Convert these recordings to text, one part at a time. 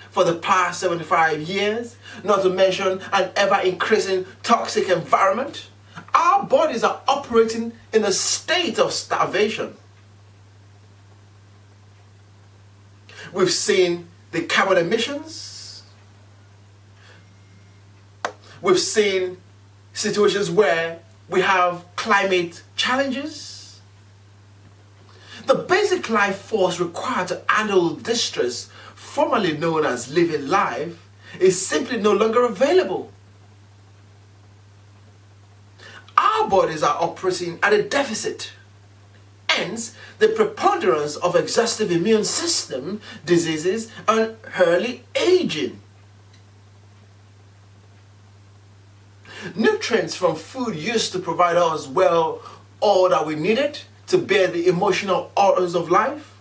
for the past 75 years, not to mention an ever-increasing toxic environment, our bodies are operating in a state of starvation. We've seen the carbon emissions. We've seen situations where we have climate challenges. The basic life force required to handle distress, formerly known as living life, is simply no longer available. Our bodies are operating at a deficit. Hence, the preponderance of exhaustive immune system diseases and early aging. Nutrients from food used to provide us well all that we needed to bear the emotional orders of life.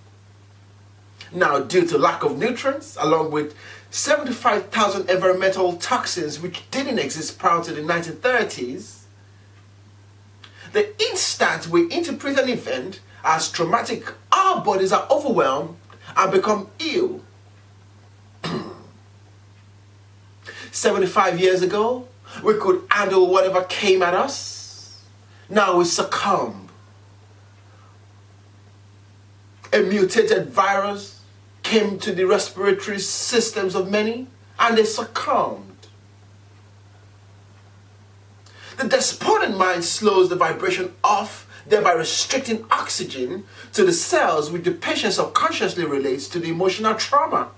Now, due to lack of nutrients, along with 75,000 environmental toxins which didn't exist prior to the 1930s, the instant we interpret an event as traumatic, our bodies are overwhelmed and become ill. 75 years ago, we could handle whatever came at us. Now we succumb. A mutated virus came to the respiratory systems of many, and they succumbed. The despondent mind slows the vibration off, thereby restricting oxygen to the cells which the patient subconsciously relates to the emotional trauma.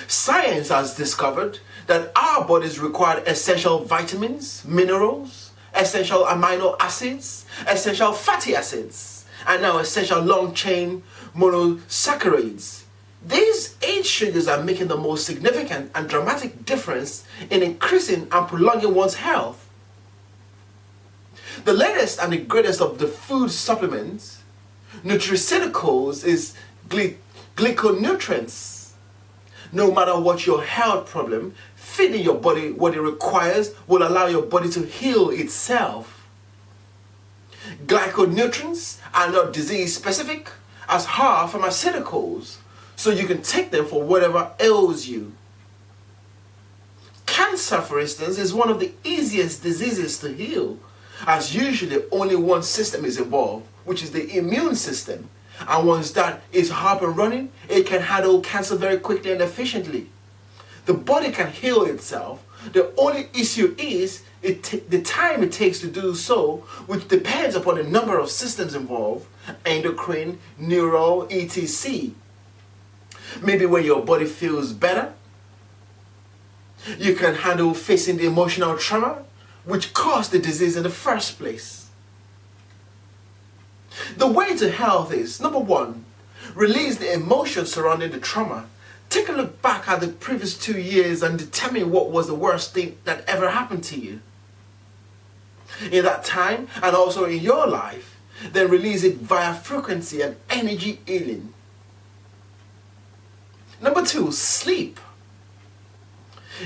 Science has discovered that our bodies require essential vitamins, minerals, essential amino acids, essential fatty acids, and now essential long-chain monosaccharides. These 8 sugars are making the most significant and dramatic difference in increasing and prolonging one's health. The latest and the greatest of the food supplements, nutraceuticals, is glyconutrients. No matter what your health problem, feeding your body what it requires will allow your body to heal itself. Glyconutrients are not disease specific as are pharmaceuticals, so you can take them for whatever ails you. Cancer, for instance, is one of the easiest diseases to heal, as usually only one system is involved, which is the immune system. And once that is up and running, it can handle cancer very quickly and efficiently. The body can heal itself. The only issue is the time it takes to do so, which depends upon the number of systems involved, endocrine, neural, etc. Maybe when your body feels better, you can handle facing the emotional trauma which caused the disease in the first place. The way to health is, number 1, release the emotions surrounding the trauma. Take a look back at the previous 2 years and determine what was the worst thing that ever happened to you in that time and also in your life. Then release it via frequency and energy healing. Number 2, sleep.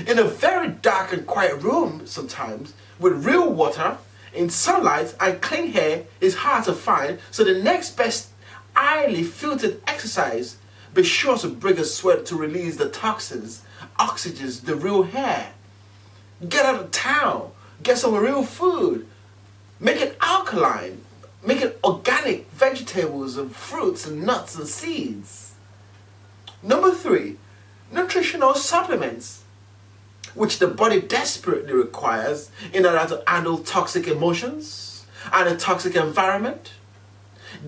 In a very dark and quiet room sometimes, with real water, in sunlight and clean air is hard to find, so the next best highly filtered exercise, be sure to break a sweat to release the toxins, oxygens, the real air. Get out of town, get some real food, make it alkaline, make it organic vegetables and fruits and nuts and seeds. Number 3, nutritional supplements, which the body desperately requires in order to handle toxic emotions and a toxic environment.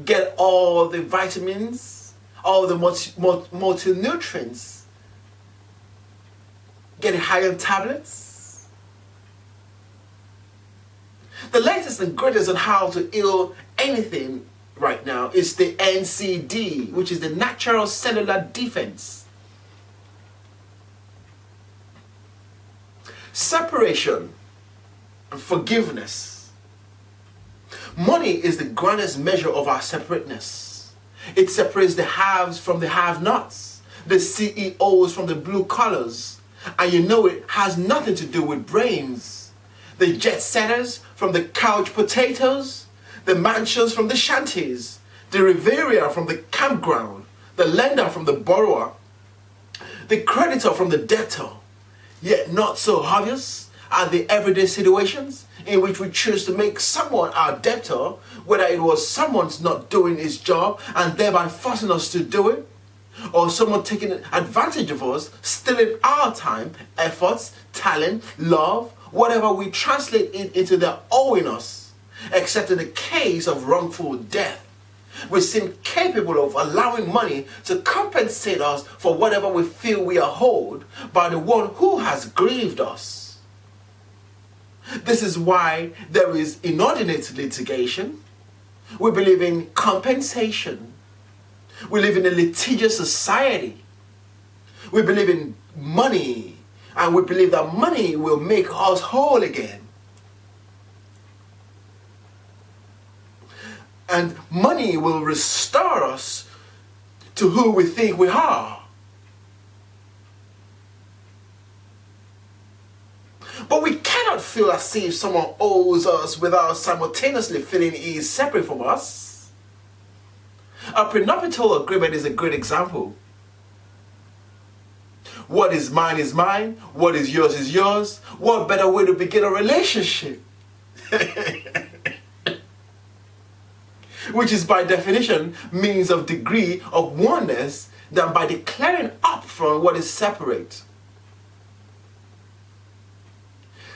Get all the vitamins, all the multi-nutrients. Get iron tablets. The latest and greatest on how to heal anything right now is the NCD, which is the natural cellular defense. Separation and forgiveness. Money is the grandest measure of our separateness. It separates the haves from the have-nots, the CEOs from the blue collars, and you know it has nothing to do with brains. The jet setters from the couch potatoes, the mansions from the shanties, the Riviera from the campground, the lender from the borrower, the creditor from the debtor. Yet not so obvious are the everyday situations in which we choose to make someone our debtor, whether it was someone's not doing his job and thereby forcing us to do it, or someone taking advantage of us, stealing our time, efforts, talent, love, whatever we translate it into their owing us, except in the case of wrongful death. We seem capable of allowing money to compensate us for whatever we feel we are owed by the one who has grieved us. This is why there is inordinate litigation. We believe in compensation. We live in a litigious society. We believe in money, and we believe that money will make us whole again. And money will restore us to who we think we are. But we cannot feel as if someone owes us without simultaneously feeling he is separate from us. A prenuptial agreement is a great example. What is mine is mine. What is yours is yours. What better way to begin a relationship? Which is by definition means of degree of oneness than by declaring upfront what is separate.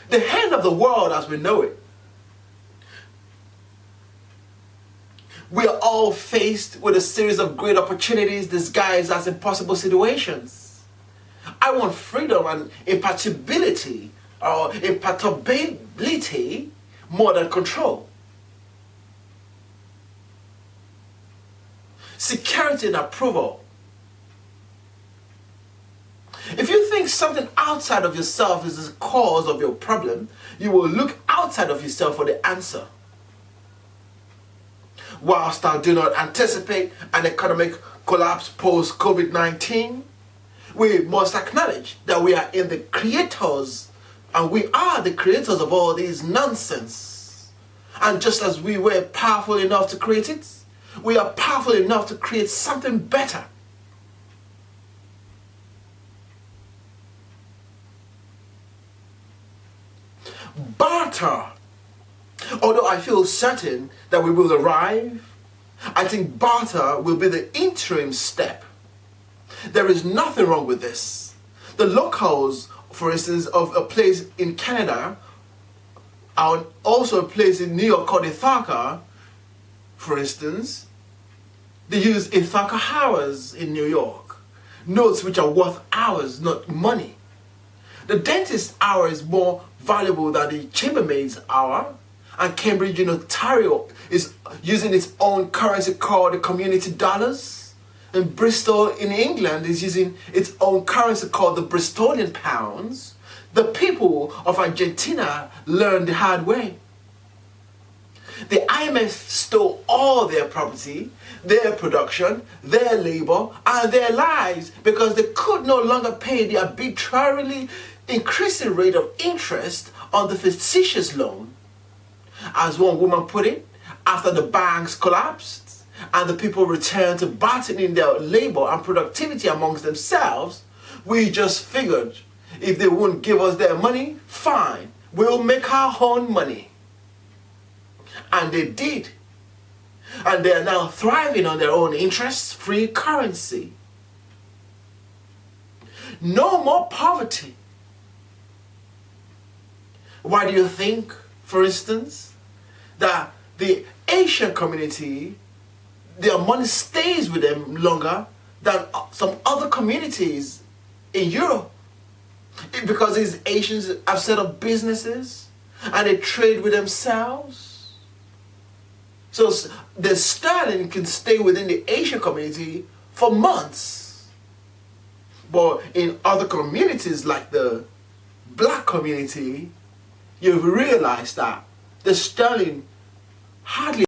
The end of the world as we know it. We are all faced with a series of great opportunities disguised as impossible situations. I want freedom and impartiality or imperturbability more than control. Security and approval. If you think something outside of yourself is the cause of your problem, you will look outside of yourself for the answer. Whilst I do not anticipate an economic collapse post-Covid-19, we must acknowledge that we are in the creators, and we are the creators of all these nonsense. And just as we were powerful enough to create it, we are powerful enough to create something better. Barter. Although I feel certain that we will arrive, I think barter will be the interim step. There is nothing wrong with this. The locals, for instance, of a place in Canada, and also a place in New York called Ithaca, for instance, they use Ithaca hours in New York. Notes which are worth hours, not money. The dentist's hour is more valuable than the chambermaid's hour. And Cambridge in Ontario is using its own currency called the community dollars. And Bristol in England is using its own currency called the Bristolian pounds. The people of Argentina learned the hard way. The IMF stole all their property, their production, their labor, and their lives because they could no longer pay the arbitrarily increasing rate of interest on the fictitious loan. As one woman put it, after the banks collapsed and the people returned to bartering their labor and productivity amongst themselves, we just figured if they wouldn't give us their money, fine, we'll make our own money. And they did. And they are now thriving on their own interest-free currency. No more poverty. Why do you think, for instance, that the Asian community, their money stays with them longer than some other communities in Europe? Because these Asians have set up businesses and they trade with themselves. So the sterling can stay within the Asian community for months. But in other communities like the black community, you've realized that the sterling hardly